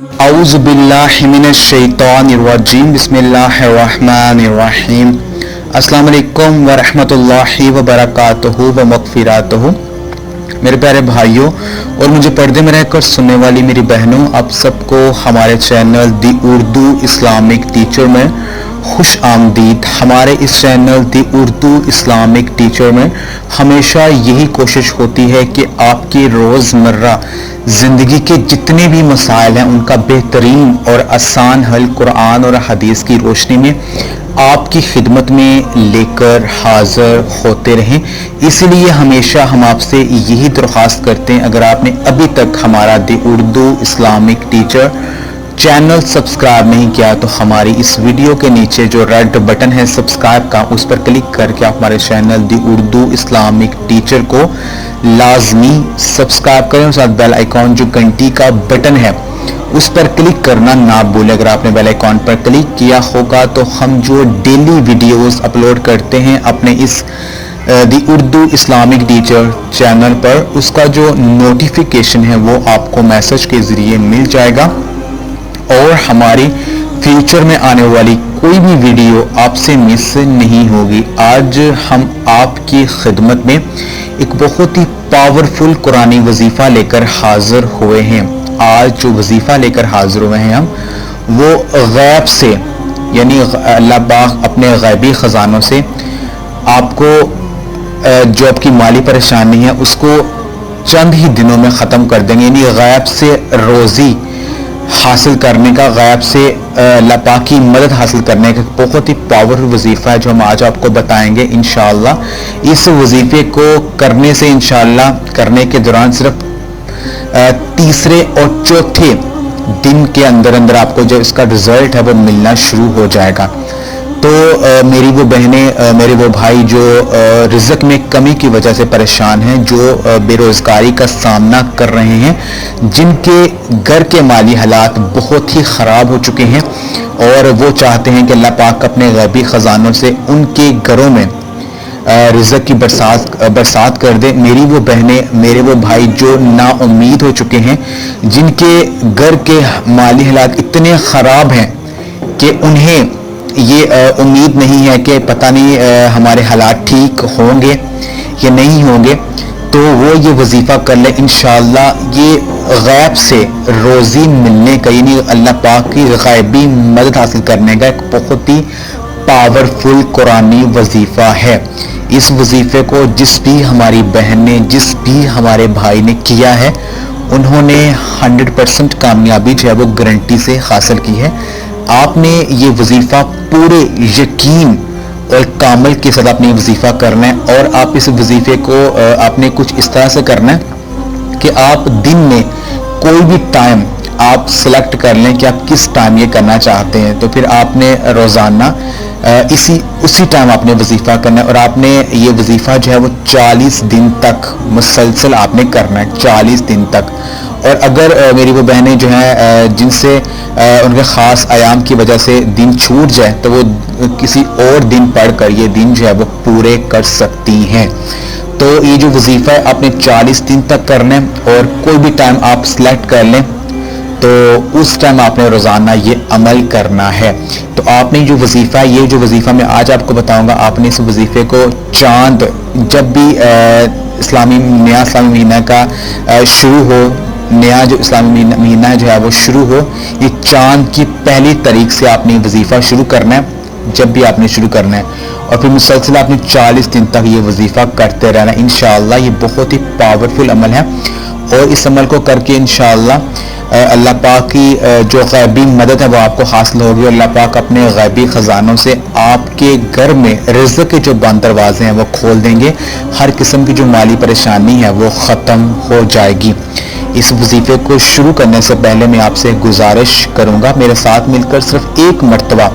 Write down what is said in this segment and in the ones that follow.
اعوذ باللہ من الشیطان الرجیم بسم اللہ الرحمن الرحیم السلام علیکم ورحمۃ اللہ وبرکاتہ ومغفراتہ۔ میرے پیارے بھائیوں اور مجھے پردے میں رہ کر سننے والی میری بہنوں، آپ سب کو ہمارے چینل دی اردو اسلامک ٹیچر میں خوش آمدید۔ ہمارے اس چینل دی اردو اسلامک ٹیچر میں ہمیشہ یہی کوشش ہوتی ہے کہ آپ کی روزمرہ زندگی کے جتنے بھی مسائل ہیں ان کا بہترین اور آسان حل قرآن اور حدیث کی روشنی میں آپ کی خدمت میں لے کر حاضر ہوتے رہیں۔ اس لیے ہمیشہ ہم آپ سے یہی درخواست کرتے ہیں، اگر آپ نے ابھی تک ہمارا the Urdu Islamic teacher channel subscribe نہیں کیا تو ہماری اس ویڈیو کے نیچے جو ریڈ بٹن ہے سبسکرائب کا، اس پر کلک کر کے آپ ہمارے چینل دی اردو اسلامک ٹیچر کو لازمی سبسکرائب کریں، اور ساتھ بیل آئیکن جو گھنٹی کا بٹن ہے اس پر کلک کرنا نہ بھولیں۔ اگر آپ نے بیل آئیکن پر کلک کیا ہوگا تو ہم جو ڈیلی ویڈیوز اپلوڈ کرتے ہیں اپنے اس دی اردو اسلامک ٹیچر چینل پر، اس کا جو نوٹیفیکیشن ہے وہ آپ کو میسج کے ذریعے مل جائے گا، اور ہماری فیوچر میں آنے والی کوئی بھی ویڈیو آپ سے مس نہیں ہوگی۔ آج ہم آپ کی خدمت میں ایک بہت ہی پاورفل قرآنی وظیفہ لے کر حاضر ہوئے ہیں۔ آج جو وظیفہ لے کر حاضر ہوئے ہیں ہم، وہ غیب سے، یعنی اللہ پاک اپنے غیبی خزانوں سے آپ کو جو آپ کی مالی پریشانی ہے اس کو چند ہی دنوں میں ختم کر دیں گے، یعنی غیب سے روزی حاصل کرنے کا، غیب سے اللہ پاک کی مدد حاصل کرنے کا بہت ہی پاورفل وظیفہ ہے جو ہم آج آپ کو بتائیں گے انشاءاللہ۔ اس وظیفے کو کرنے سے انشاءاللہ کرنے کے دوران صرف تیسرے اور چوتھے دن کے اندر آپ کو جو اس کا رزلٹ ہے وہ ملنا شروع ہو جائے گا۔ تو میری وہ بہنیں، میرے وہ بھائی جو رزق میں کمی کی وجہ سے پریشان ہیں، جو بے روزگاری کا سامنا کر رہے ہیں، جن کے گھر کے مالی حالات بہت ہی خراب ہو چکے ہیں اور وہ چاہتے ہیں کہ اللہ پاک اپنے غیبی خزانوں سے ان کے گھروں میں رزق کی برسات کر دے، میری وہ بہنیں، میرے وہ بھائی جو نا امید ہو چکے ہیں، جن کے گھر کے مالی حالات اتنے خراب ہیں کہ انہیں یہ امید نہیں ہے کہ پتہ نہیں ہمارے حالات ٹھیک ہوں گے یا نہیں ہوں گے، تو وہ یہ وظیفہ کر لیں انشاءاللہ۔ یہ غیب سے روزی ملنے کا، یعنی اللہ پاک کی غیبی مدد حاصل کرنے کا ایک بہت ہی پاورفل قرآنی وظیفہ ہے۔ اس وظیفے کو جس بھی ہماری بہن نے، جس بھی ہمارے بھائی نے کیا ہے، انہوں نے 100% کامیابی جو ہے وہ گارنٹی سے حاصل کی ہے۔ آپ نے یہ وظیفہ پورے یقین اور کامل کے ساتھ اپنی وظیفہ کرنا ہے، اور آپ اس وظیفے کو آپ نے کچھ اس طرح سے کرنا ہے کہ آپ دن میں کوئی بھی ٹائم آپ سلیکٹ کر لیں کہ آپ کس ٹائم یہ کرنا چاہتے ہیں، تو پھر آپ نے روزانہ اسی ٹائم آپ نے وظیفہ کرنا ہے، اور آپ نے یہ وظیفہ جو ہے وہ 40 دن تک مسلسل آپ نے کرنا ہے، 40 دن تک۔ اور اگر میری وہ بہنیں جو ہیں جن سے ان کے خاص ایام کی وجہ سے دن چھوٹ جائے تو وہ کسی اور دن پڑھ کر یہ دن جو ہے وہ پورے کر سکتی ہیں۔ تو یہ جو وظیفہ ہے آپ نے 40 دن تک کرنا ہے، اور کوئی بھی ٹائم آپ سلیکٹ کر لیں تو اس ٹائم آپ نے روزانہ یہ عمل کرنا ہے۔ تو آپ نے جو وظیفہ ہے، یہ جو وظیفہ میں آج آپ کو بتاؤں گا، آپ نے اس وظیفے کو چاند جب بھی نیا اسلامی مہینہ کا شروع ہو، نیا جو اسلامی مہینہ جو ہے وہ شروع ہو، یہ چاند کی پہلی تاریخ سے آپ نے وظیفہ شروع کرنا ہے، جب بھی آپ نے شروع کرنا ہے، اور پھر مسلسل آپ نے 40 دن تک یہ وظیفہ کرتے رہنا ہے انشاءاللہ۔ یہ بہت ہی پاورفل عمل ہے، اور اس عمل کو کر کے انشاءاللہ اللہ پاک کی جو غیبی مدد ہے وہ آپ کو حاصل ہوگی، اور اللہ پاک اپنے غیبی خزانوں سے آپ کے گھر میں رزق کے جو بند دروازے ہیں وہ کھول دیں گے، ہر قسم کی جو مالی پریشانی ہے وہ ختم ہو جائے گی۔ اس وظیفے کو شروع کرنے سے پہلے میں آپ سے گزارش کروں گا، میرے ساتھ مل کر صرف ایک مرتبہ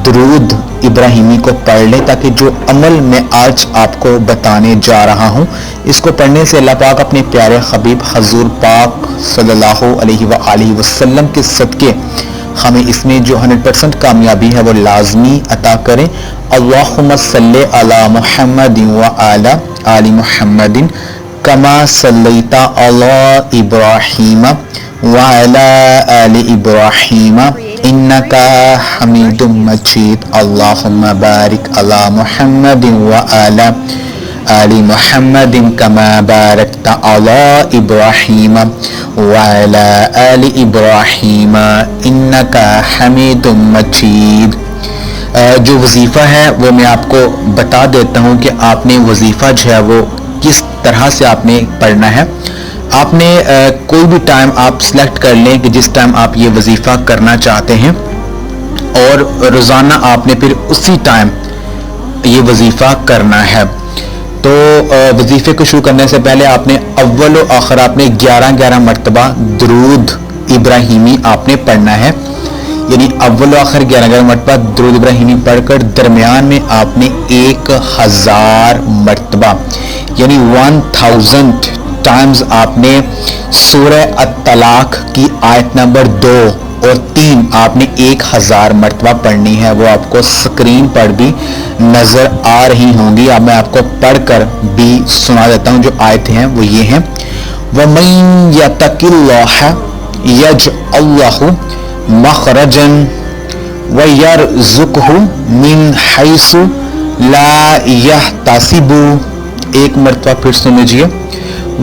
درود ابراہیمی کو پڑھ لیں، تاکہ جو عمل میں آج آپ کو بتانے جا رہا ہوں اس کو پڑھنے سے اللہ پاک اپنے پیارے حبیب حضور پاک صلی اللہ علیہ وآلہ وسلم کے صدقے ہمیں اس میں جو 100% کامیابی ہے وہ لازمی عطا کریں۔ اللہم صلی علی محمد وعلی آل محمد کما صلیت علی ابراہیم وعلى آل إبراهيم إنك حميد مجيد اللهم بارك على محمد وعلى آل محمد كما باركت على إبراهيم وعلى آل إبراهيم إنك حميد مجيد. جو وظیفہ ہے وہ میں آپ کو بتا دیتا ہوں کہ آپ نے وظیفہ جو ہے وہ کس طرح سے آپ نے پڑھنا ہے. آپ نے کوئی بھی ٹائم آپ سلیکٹ کر لیں کہ جس ٹائم آپ یہ وظیفہ کرنا چاہتے ہیں اور روزانہ آپ نے پھر اسی ٹائم یہ وظیفہ کرنا ہے. تو وظیفے کو شروع کرنے سے پہلے آپ نے اول و آخر آپ نے 11 مرتبہ درود ابراہیمی آپ نے پڑھنا ہے. یعنی اول و آخر 11 مرتبہ درود ابراہیمی پڑھ کر درمیان میں آپ نے 1000 مرتبہ یعنی 1000 ٹائمز آپ نے سورہ الطلاق کی آیت نمبر 2 اور 3 آپ نے 1000 مرتبہ پڑھنی ہے. وہ آپ کو سکرین پر بھی نظر آ رہی ہوں گی. اب میں آپ کو پڑھ کر بھی سنا دیتا ہوں. جو آیتیں ہیں وہ یہ ہیں: وَمَن يَتَّقِ اللَّهَ يَجْعَلْ لَهُ مَخْرَجًا وَيَرْزُقْهُ مِنْ حَيْثُ لَا يَحْتَسِبُ. ایک مرتبہ پھر سن لیجیے: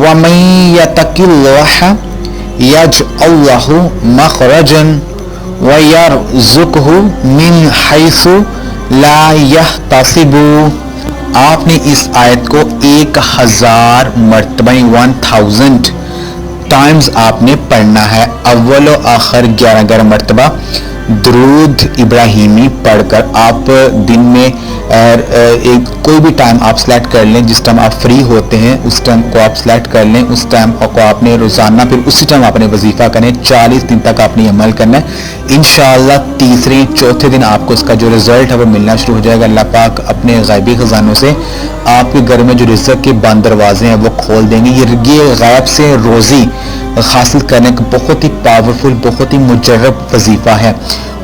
وَمَن يَتَّقِ اللَّهَ يَجْعَلْ لَهُ مَخْرَجًا وَيَرْزُقْهُ مِنْ حَيْثُ لَا يَحْتَسِبُ. آپ نے اس آیت کو 1000 مرتبہ 1000 ٹائمز آپ نے پڑھنا ہے. اول و آخر 11 مرتبہ درود ابراہیمی پڑھ کر آپ دن میں کوئی بھی ٹائم آپ سلیکٹ کر لیں. جس ٹائم آپ فری ہوتے ہیں اس ٹائم کو آپ سلیکٹ کر لیں. اس ٹائم کو آپ نے روزانہ پھر اسی ٹائم آپ نے وظیفہ کریں. 40 دن تک آپ نے عمل کرنا ہے. انشاءاللہ تیسرے چوتھے دن آپ کو اس کا جو رزلٹ ہے وہ ملنا شروع ہو جائے گا. اللہ پاک اپنے غیبی خزانوں سے آپ کے گھر میں جو رزق کے بند دروازے ہیں وہ کھول دیں گے. یہ غیب سے روزی حاصل کرنے کا بہت ہی پاورفل بہت ہی مجرب وظیفہ ہے.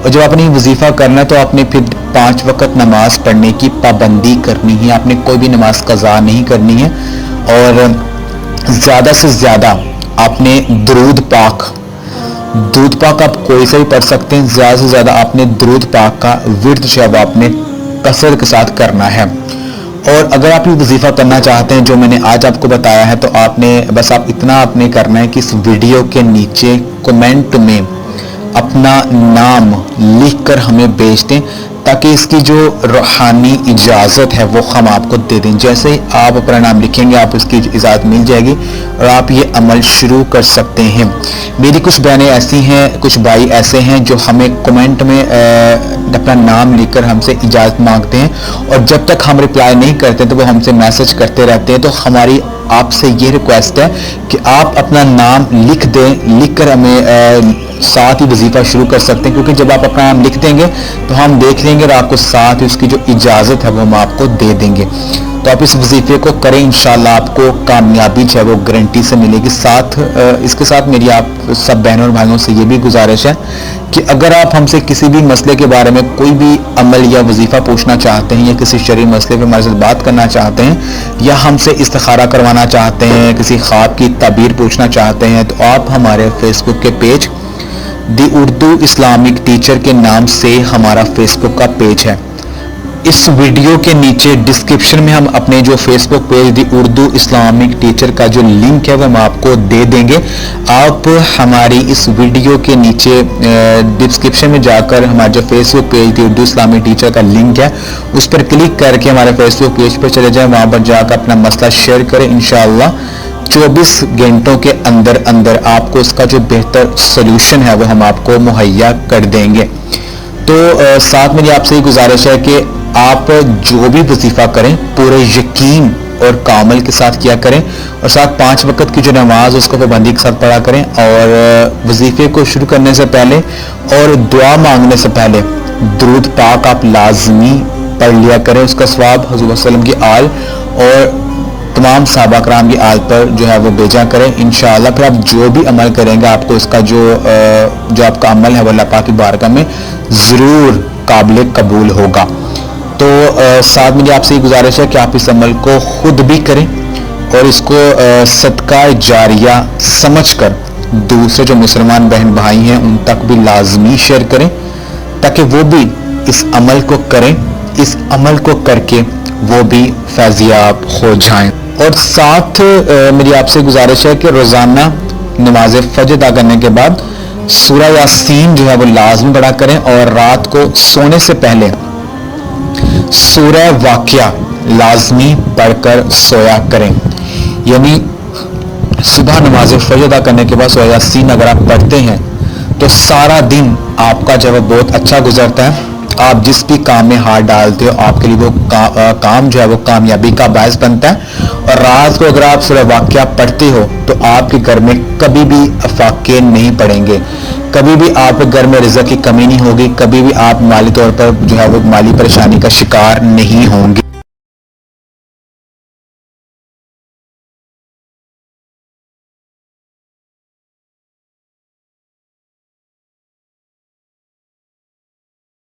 اور جب آپ نے وظیفہ کرنا ہے تو آپ نے پھر 5 وقت نماز پڑھنے کی پابندی کرنی ہے. آپ نے کوئی بھی نماز قضا نہیں کرنی ہے. اور زیادہ سے زیادہ آپ نے درود پاک آپ کوئی سے بھی پڑھ سکتے ہیں. زیادہ سے زیادہ آپ نے درود پاک کا ورد جو ہے وہ آپ نے کثرت کے ساتھ کرنا ہے. اور اگر آپ یہ وظیفہ کرنا چاہتے ہیں جو میں نے آج آپ کو بتایا ہے تو آپ نے بس اتنا آپ نے کرنا ہے کہ اس ویڈیو کے نیچے کمنٹ میں اپنا نام لکھ کر ہمیں بھیج دیں تاکہ اس کی جو روحانی اجازت ہے وہ ہم آپ کو دے دیں. جیسے آپ اپنا نام لکھیں گے آپ اس کی اجازت مل جائے گی اور آپ یہ عمل شروع کر سکتے ہیں. میری کچھ بہنیں ایسی ہیں کچھ بھائی ایسے ہیں جو ہمیں کمنٹ میں اپنا نام لکھ کر ہم سے اجازت مانگتے ہیں اور جب تک ہم رپلائی نہیں کرتے تو وہ ہم سے میسج کرتے رہتے ہیں. تو ہماری آپ سے یہ ریکویسٹ ہے کہ آپ اپنا نام لکھ دیں. لکھ کر ہمیں ساتھ ہی وظیفہ شروع کر سکتے ہیں کیونکہ جب آپ اپنا نام لکھ دیں گے تو ہم دیکھ لیں گے اور آپ کو ساتھ اس کی جو اجازت ہے وہ ہم آپ کو دے دیں گے. تو آپ اس وظیفے کو کریں. انشاءاللہ آپ کو کامیابی جو ہے وہ گارنٹی سے ملے گی. ساتھ اس کے ساتھ میری آپ سب بہنوں اور بھائیوں سے یہ بھی گزارش ہے کہ اگر آپ ہم سے کسی بھی مسئلے کے بارے میں کوئی بھی عمل یا وظیفہ پوچھنا چاہتے ہیں یا کسی شرعی مسئلے پہ ہمارے ساتھ بات کرنا چاہتے ہیں یا ہم سے استخارہ کروانا چاہتے ہیں کسی خواب کی تعبیر پوچھنا چاہتے ہیں تو آپ ہمارے فیس بک کے پیج دی اردو اسلامک ٹیچر کے نام سے ہمارا فیس بک کا پیج ہے. اس ویڈیو کے نیچے ڈسکرپشن میں ہم اپنے جو فیس بک پیج دی اردو اسلامک ٹیچر کا جو لنک ہے وہ ہم آپ کو دے دیں گے. آپ ہماری اس ویڈیو کے نیچے ڈسکرپشن میں جا کر ہمارا جو فیس بک پیج دی اردو اسلامک ٹیچر کا لنک ہے اس پر کلک کر کے ہمارے فیس بک پیج پر چلے جائیں. وہاں پر جا کر اپنا مسئلہ شیئر کریں. انشاءاللہ 24 گھنٹوں کے اندر آپ کو اس کا جو بہتر سلوشن ہے وہ ہم آپ کو مہیا کر دیں گے. تو ساتھ میری آپ سے یہ گزارش ہے کہ آپ جو بھی وظیفہ کریں پورے یقین اور کامل کے ساتھ کیا کریں اور ساتھ 5 وقت کی جو نماز اس کو پابندی کے ساتھ پڑھا کریں. اور وظیفے کو شروع کرنے سے پہلے اور دعا مانگنے سے پہلے درود پاک آپ لازمی پڑھ لیا کریں. اس کا ثواب حضور صلی اللہ علیہ وسلم کی آل اور تمام صحابہ کرام کی آل پر جو ہے وہ بھیجا کریں. انشاءاللہ پھر آپ جو بھی عمل کریں گے آپ کو اس کا جو آپ کا عمل ہے وہ اللہ پاک کی بارگاہ میں ضرور قابل قبول ہوگا. تو ساتھ میری آپ سے یہ گزارش ہے کہ آپ اس عمل کو خود بھی کریں اور اس کو صدقہ جاریہ سمجھ کر دوسرے جو مسلمان بہن بھائی ہیں ان تک بھی لازمی شیئر کریں تاکہ وہ بھی اس عمل کو کریں، اس عمل کو کر کے وہ بھی فیضیاب ہو جائیں۔ اور ساتھ میری آپ سے گزارش ہے کہ روزانہ نماز فجر ادا کرنے کے بعد سورہ یاسین جو ہے وہ لازمی پڑھا کریں، اور رات کو سونے سے پہلے سورہ واقعہ لازمی پڑھ کر سویا کریں۔ یعنی صبح نماز فجر ادا کرنے کے بعد سورہ یاسین اگر آپ پڑھتے ہیں تو سارا دن آپ کا جو ہے بہت اچھا گزرتا ہے، آپ جس بھی کام میں ہاتھ ڈالتے ہو آپ کے لیے وہ کام جو ہے وہ کامیابی کا باعث بنتا ہے۔ اور رات کو اگر آپ سورہ واقعہ پڑھتے ہو تو آپ کے گھر میں کبھی بھی فاقے نہیں پڑیں گے، کبھی بھی آپ کے گھر میں رزق کی کمی نہیں ہوگی، کبھی بھی آپ مالی طور پر جو ہے وہ مالی پریشانی کا شکار نہیں ہوں گے۔